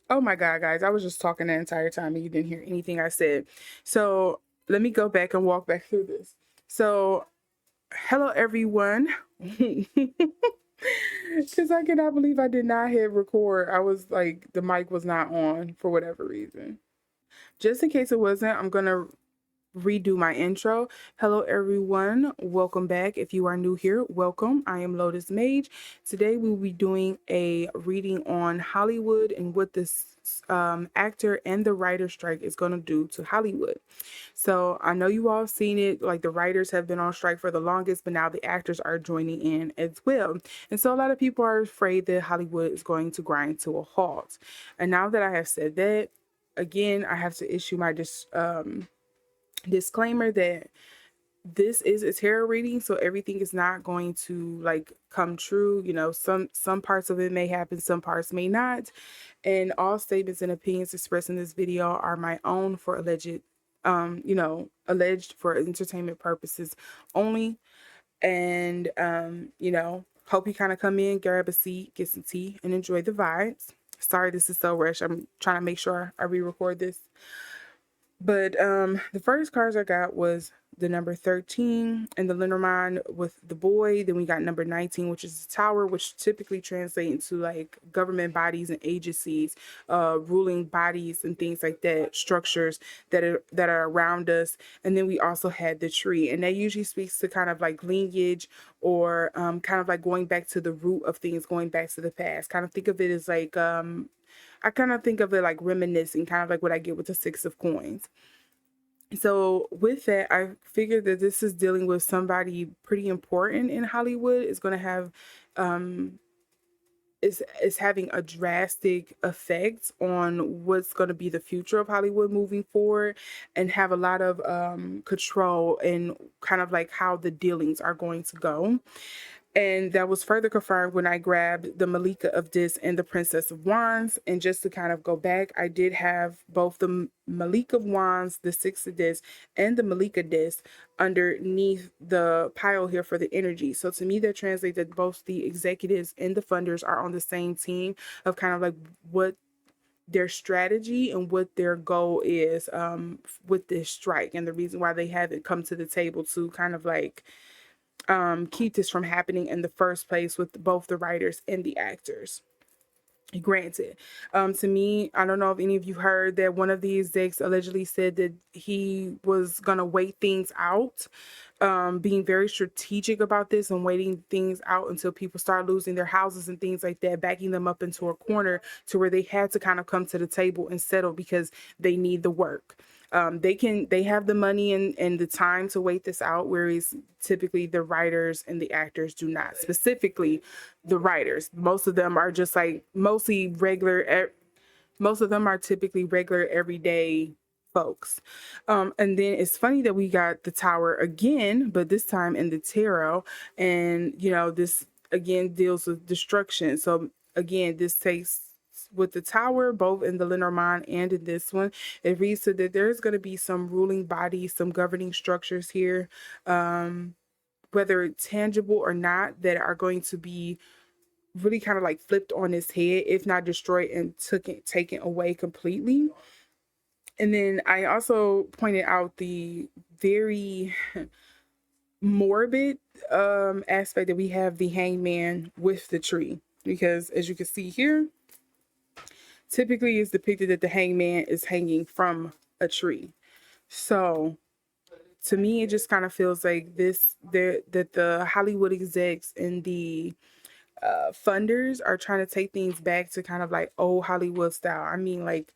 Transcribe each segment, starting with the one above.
Oh my God, guys, I was just talking the entire time and you didn't hear anything I said. So let me go back and walk back through this. So, hello everyone. Because I cannot believe I did not hit record. I was like, the mic was not on for whatever reason. Just in case it wasn't, I'm going to redo my intro. Hello everyone, welcome back. If you are new here, welcome. I am LotusMaje. Today we will be doing a reading on Hollywood and what this actor and the writer strike is going to do to Hollywood. So I know you all have seen it, like the writers have been on strike for the longest, but now the actors are joining in as well. And so a lot of people are afraid that Hollywood is going to grind to a halt. And now that I have said that, again, I have to issue my disclaimer that this is a tarot reading, so everything is not going to like come true. You know, some parts of it may happen, some parts may not, and all statements and opinions expressed in this video are my own for alleged for entertainment purposes only. And hope you kind of come in, grab a seat, get some tea, and enjoy the vibes. Sorry this is so rushed. I'm trying to make sure I re-record this. But the first cards I got was the number 13 and the Lenormand with the boy. Then we got number 19, which is the tower, which typically translate into like government bodies and agencies, ruling bodies and things like that, structures that are around us. And then we also had the tree, and that usually speaks to kind of like lineage or kind of like going back to the root of things, going back to the past. Kind of think of it as like I kind of think of it like reminiscing, kind of like what I get with the Six of Coins. So with that, I figured that this is dealing with somebody pretty important in Hollywood. It's going to have, is having a drastic effect on what's going to be the future of Hollywood moving forward, and have a lot of control and kind of like how the dealings are going to go. And that was further confirmed when I grabbed the Malika of Dis and the Princess of Wands. And just to kind of go back, I did have both the Malika of Wands, the Six of Dis, and the Malika Dis underneath the pile here for the energy. So to me, that translates that both the executives and the funders are on the same team of kind of like what their strategy and what their goal is with this strike, and the reason why they haven't come to the table to kind of like keep this from happening in the first place with both the writers and the actors. Granted, to me, I don't know if any of you heard that one of the execs allegedly said that he was going to wait things out, being very strategic about this and waiting things out until people start losing their houses and things like that, backing them up into a corner to where they had to kind of come to the table and settle because they need the work. They have the money and the time to wait this out, whereas typically the writers and the actors do not. Specifically the writers, most of them are just like mostly regular, most of them are typically regular everyday folks. And then it's funny that we got the tower again, but this time in the tarot, and this again deals with destruction. So again, this takes with the tower, both in the Lenormand and in this one, it reads so that there's going to be some ruling bodies, some governing structures here, whether tangible or not, that are going to be really kind of like flipped on its head, if not destroyed and taken away completely. And then I also pointed out the very morbid aspect that we have the hangman with the tree, because as you can see here, typically it's depicted that the hangman is hanging from a tree. So to me, it just kind of feels like that the Hollywood execs and the funders are trying to take things back to kind of like old Hollywood style. I mean, like,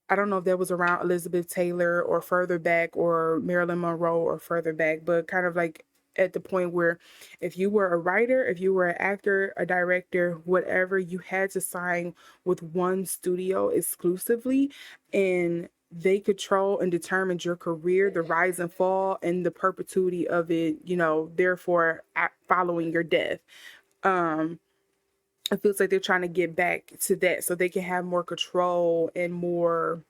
I don't know if that was around Elizabeth Taylor or further back, or Marilyn Monroe or further back, but kind of like at the point where if you were a writer, if you were an actor, a director, whatever, you had to sign with one studio exclusively. And they control and determine your career, the rise and fall, and the perpetuity of it, therefore following your death. It feels like they're trying to get back to that so they can have more control and more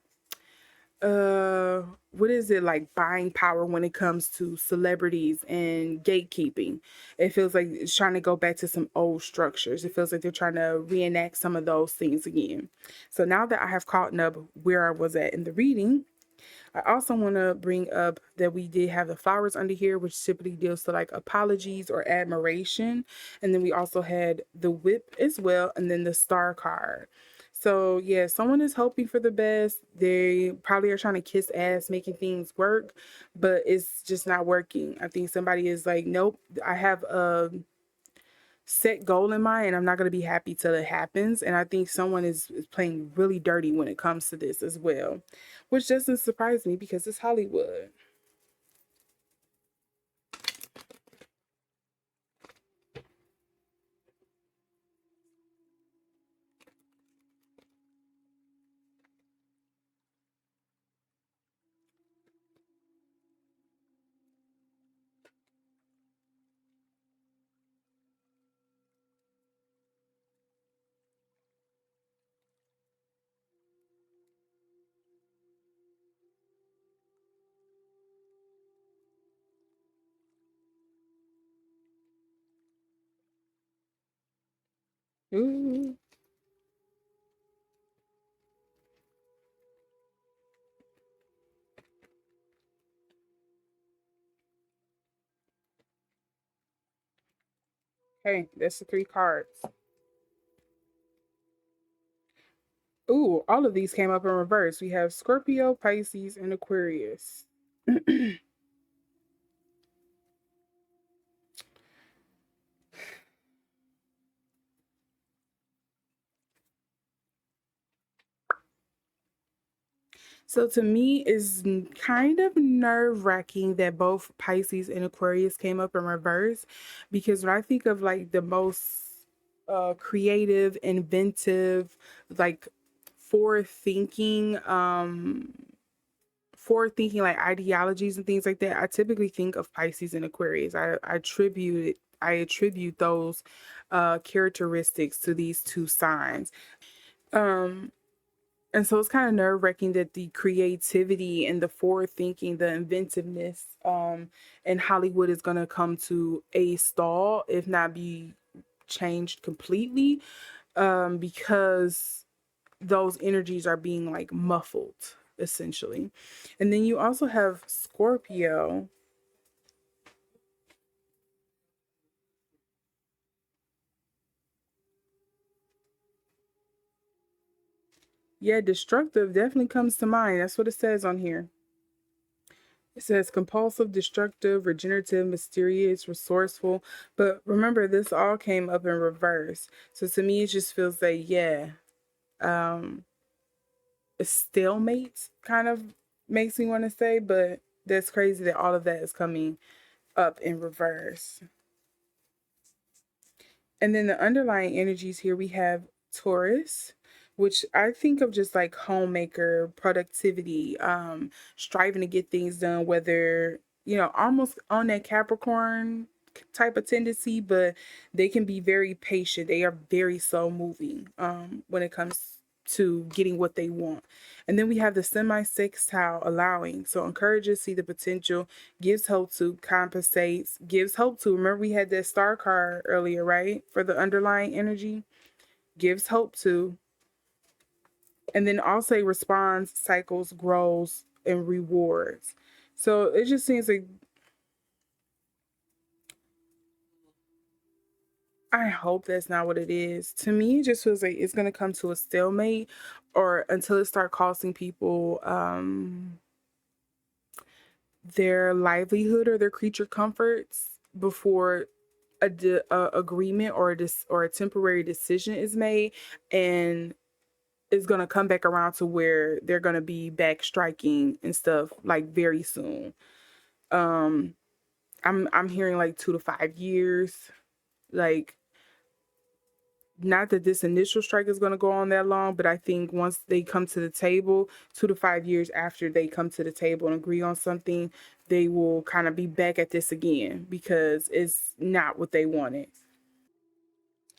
uh what is it, like buying power when it comes to celebrities and gatekeeping. It feels like it's trying to go back to some old structures. It feels like they're trying to reenact some of those things again. So now that I have caught up where I was at in the reading, I also want to bring up that we did have the flowers under here, which typically deals to like apologies or admiration. And then we also had the whip as well, and then the star card. So yeah, someone is hoping for the best. They probably are trying to kiss ass, making things work, but it's just not working. I think somebody is like, nope, I have a set goal in mind and I'm not going to be happy till it happens. And I think someone is playing really dirty when it comes to this as well, which doesn't surprise me because it's Hollywood. Ooh. Okay, that's the three cards. Ooh, all of these came up in reverse. We have Scorpio, Pisces, and Aquarius. So to me, it's kind of nerve-wracking that both Pisces and Aquarius came up in reverse, because when I think of like the most creative, inventive, like forward-thinking, like ideologies and things like that, I typically think of Pisces and Aquarius. I attribute those characteristics to these two signs. Um, and so it's kind of nerve wracking that the creativity and the forward thinking, the inventiveness in Hollywood is going to come to a stall, if not be changed completely, because those energies are being like muffled, essentially. And then you also have Scorpio. Yeah, destructive definitely comes to mind. That's what it says on here. It says compulsive, destructive, regenerative, mysterious, resourceful. But remember, this all came up in reverse. So to me, it just feels like, yeah, um, a stalemate kind of makes me want to say, but that's crazy that all of that is coming up in reverse. And then the underlying energies here, we have Taurus, which I think of just like homemaker, productivity, striving to get things done, whether, almost on that Capricorn type of tendency, but they can be very patient. They are very slow moving when it comes to getting what they want. And then we have the semi-sextile allowing. So encourages, see the potential, gives hope to, compensates, gives hope to. Remember, we had that star card earlier, right? For the underlying energy, gives hope to. And then also responds, cycles, grows, and rewards. So it just seems like, I hope that's not what it is. To me, it just feels like it's going to come to a stalemate, or until it start costing people their livelihood or their creature comforts before a agreement or a temporary decision is made, and it's going to come back around to where they're going to be back striking and stuff like very soon. um I'm hearing like 2 to 5 years, like not that this initial strike is going to go on that long, but I think once they come to the table, 2 to 5 years after they come to the table and agree on something, they will kind of be back at this again because it's not what they wanted.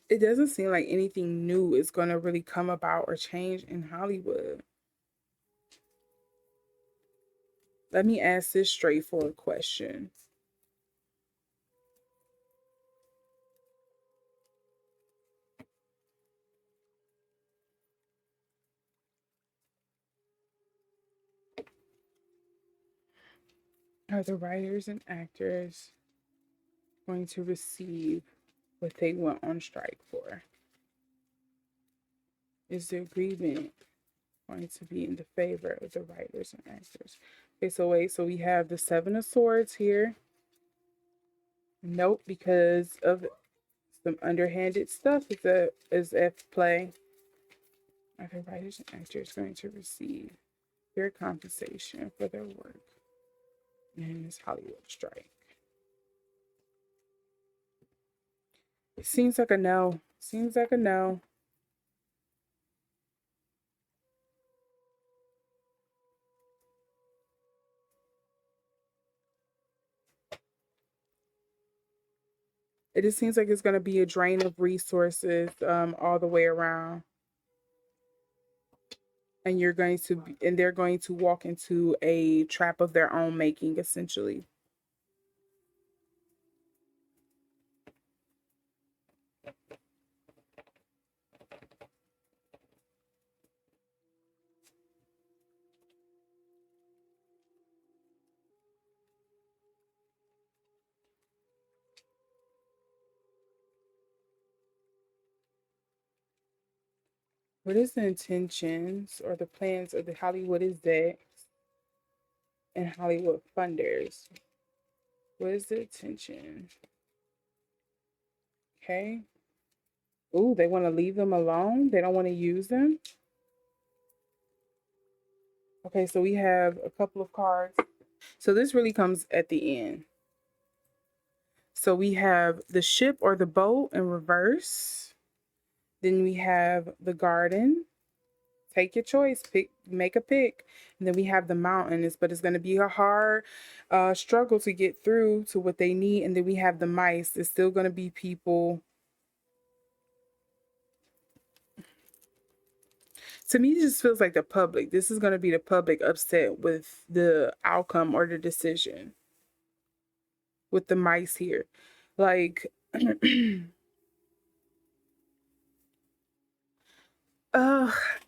It doesn't seem like anything new is going to really come about or change in Hollywood. Let me ask this straightforward question. Are the writers and actors going to receive what they went on strike for? Is the agreement going to be in the favor of the writers and actors? Okay, so wait, so we have the Seven of Swords here. Nope, because of some underhanded stuff is at play. Are the writers and actors going to receive their compensation for their work in this Hollywood strike? It seems like a no. Seems like a no. It just seems like it's going to be a drain of resources all the way around. And you're going to be, and they're going to walk into a trap of their own making, essentially. What is the intentions or the plans of the Hollywood execs and Hollywood funders? What is the intention? Okay. Ooh, they want to leave them alone. They don't want to use them. Okay, so we have a couple of cards. So this really comes at the end. So we have the ship or the boat in reverse. Then we have the garden. Take your choice, make a pick. And then we have the mountains, but it's going to be a hard struggle to get through to what they need. And then we have the mice. It's still going to be people. To me, it just feels like the public. This is going to be the public upset with the outcome or the decision with the mice here. Like,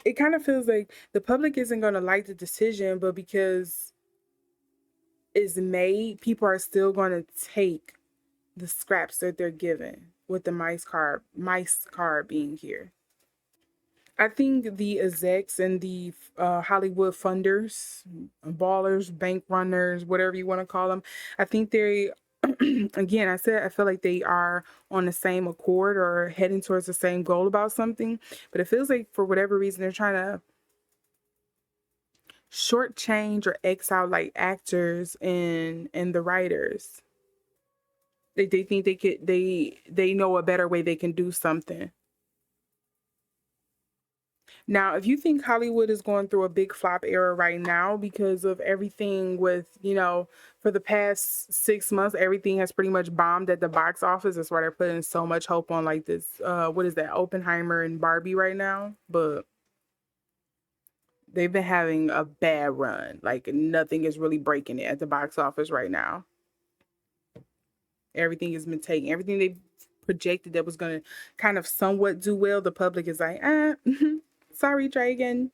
it kind of feels like the public isn't going to like the decision, but because it's made, people are still going to take the scraps that they're given with the mice card being here. I think the execs and the Hollywood funders, ballers, bank runners, whatever you want to call them, I think they, again, I feel like they are on the same accord or heading towards the same goal about something. But it feels like for whatever reason, they're trying to shortchange or X out like actors and the writers. They think they know a better way they can do something. Now, if you think Hollywood is going through a big flop era right now because of everything with, for the past 6 months, everything has pretty much bombed at the box office. That's why they're putting so much hope on like this, what is that, Oppenheimer and Barbie right now. But they've been having a bad run. Like nothing is really breaking it at the box office right now. Everything has been taken. Everything they projected that was going to kind of somewhat do well, the public is like, sorry, try again.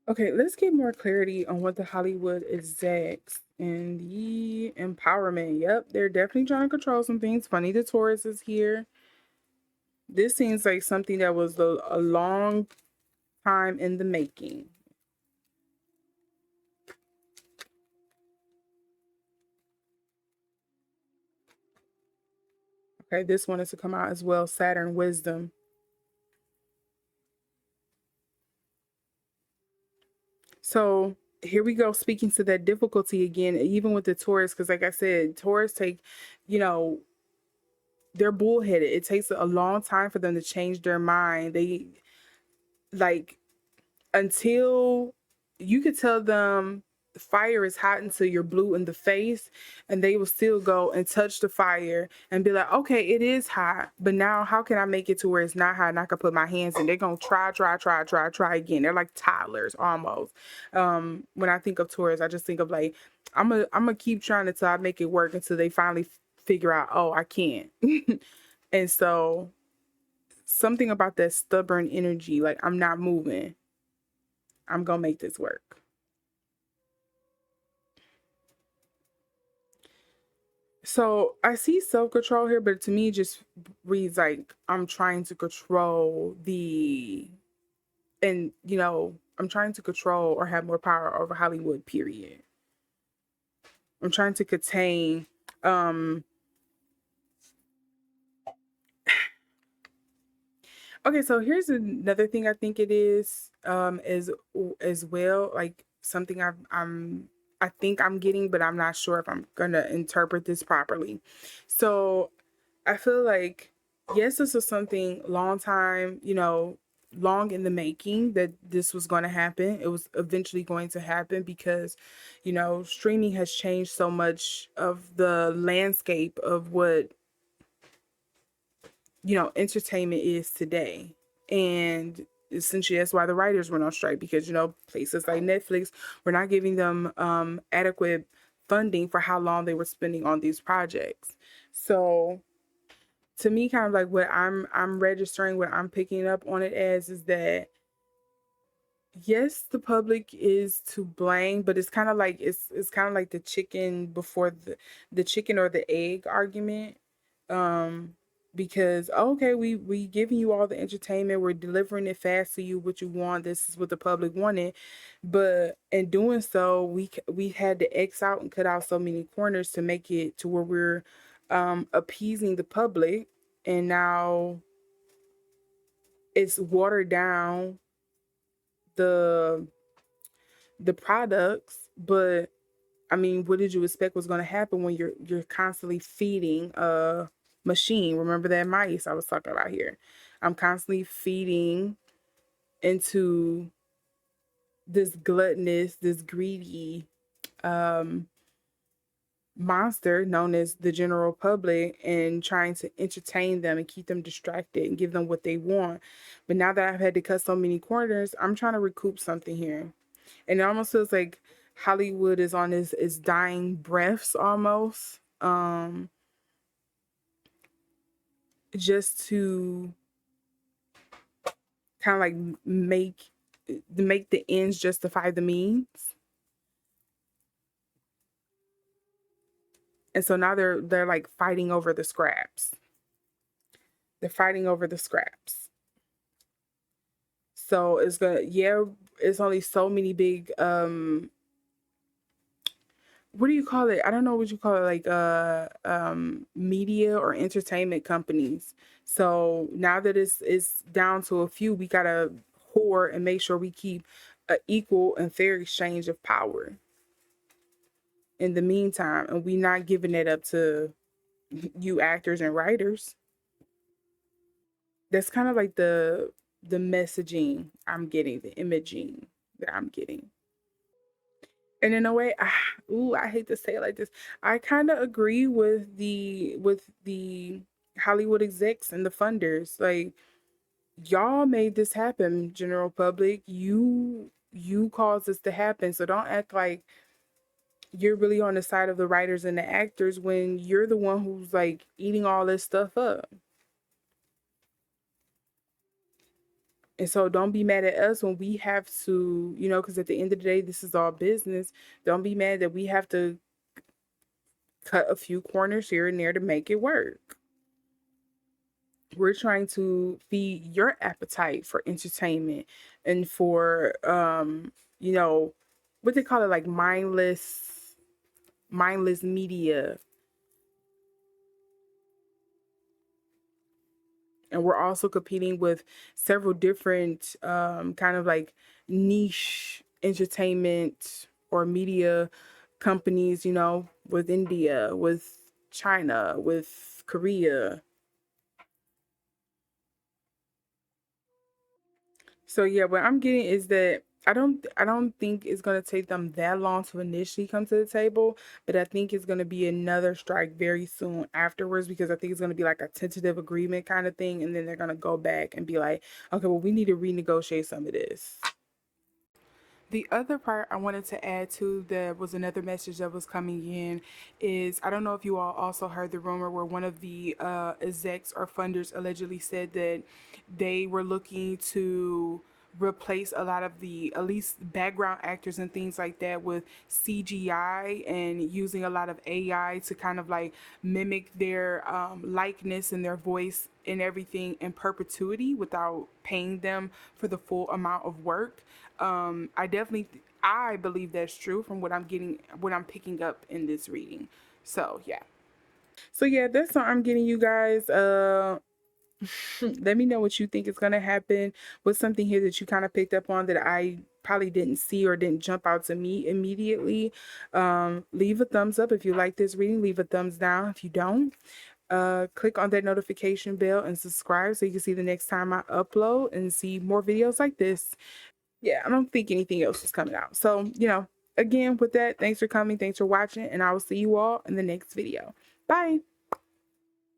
Okay, let's get more clarity on what the Hollywood execs and the empowerment. Yep, they're definitely trying to control some things. Funny the Taurus is here. This seems like something that was a long time in the making. Okay, this one is to come out as well. Saturn Wisdom. So here we go, speaking to that difficulty again, even with the Taurus, because like I said, Taurus take, you know, they're bullheaded. It takes a long time for them to change their mind. They like, until you could tell them the fire is hot until you're blue in the face, and they will still go and touch the fire and be like, okay, it is hot, but now how can I make it to where it's not hot and I can put my hands in? They're gonna try again. They're like toddlers almost. When I think of Taurus, I just think of like, I'm gonna keep trying until I make it work, until they finally figure out, oh, I can't. And so something about that stubborn energy, like, I'm not moving, I'm gonna make this work. So I see self-control here, but to me it just reads like I'm trying to control I'm trying to control or have more power over Hollywood, period. I'm trying to contain. Okay, so here's another thing I think it is, as well, like something I think I'm getting, but I'm not sure if I'm gonna interpret this properly. So I feel like, yes, this was something long time, long in the making, that this was going to happen. It was eventually going to happen because, streaming has changed so much of the landscape of what, entertainment is today. And essentially that's why the writers went on strike, because, places like Netflix were not giving them adequate funding for how long they were spending on these projects. So to me, kind of like what I'm registering, what I'm picking up on it as, is that yes, the public is to blame, but it's kind of like, it's kind of like the chicken before the chicken or the egg argument. Um because okay, we giving you all the entertainment, we're delivering it fast to you, what you want, this is what the public wanted, but in doing so, we had to X out and cut out so many corners to make it to where we're appeasing the public, and now it's watered down the products. But I mean, what did you expect was going to happen when you're constantly feeding a machine? Remember that mice I was talking about here? I'm constantly feeding into this gluttonous, this greedy um monster known as the general public, and trying to entertain them and keep them distracted and give them what they want. But now that I've had to cut so many corners, I'm trying to recoup something here. And it almost feels like Hollywood is on its dying breaths almost. Just to kind of like make the ends justify the means. And so now they're like fighting over the scraps. They're fighting over the scraps. So it's only so many big what do you call it? I don't know what you call it, like media or entertainment companies. So now that it's down to a few, we gotta hoard and make sure we keep an equal and fair exchange of power in the meantime, and we not giving it up to you actors and writers. That's kind of like the messaging I'm getting, the imaging that I'm getting. And in a way, I hate to say it like this, I kind of agree with the Hollywood execs and the funders. Like, y'all made this happen, general public. You caused this to happen. So don't act like you're really on the side of the writers and the actors when you're the one who's like eating all this stuff up. And so don't be mad at us when we have to, because at the end of the day, this is all business. Don't be mad that we have to cut a few corners here and there to make it work. We're trying to feed your appetite for entertainment and for what they call it, like mindless media. And we're also competing with several different kind of like niche entertainment or media companies, you know, with India, with China, with Korea. So yeah, what I'm getting is that I don't think it's gonna take them that long to initially come to the table, but I think it's gonna be another strike very soon afterwards, because I think it's gonna be like a tentative agreement kind of thing, and then they're gonna go back and be like, okay, well, we need to renegotiate some of this. The other part I wanted to add to that was another message that was coming in is, I don't know if you all also heard the rumor where one of the execs or funders allegedly said that they were looking to replace a lot of the, at least background actors and things like that, with CGI, and using a lot of AI to kind of like mimic their likeness and their voice and everything in perpetuity without paying them for the full amount of work. I definitely, I believe that's true from what I'm getting, what I'm picking up in this reading. So yeah. So yeah, that's what I'm getting, you guys. Let me know what you think is gonna happen. What's something here that you kind of picked up on that I probably didn't see or didn't jump out to me immediately? Leave a thumbs up if you like this reading. Leave a thumbs down if you don't. Click on that notification bell and subscribe so you can see the next time I upload and see more videos like this. Yeah, I don't think anything else is coming out. So, you know, again, with that, thanks for coming, thanks for watching, and I will see you all in the next video. Bye.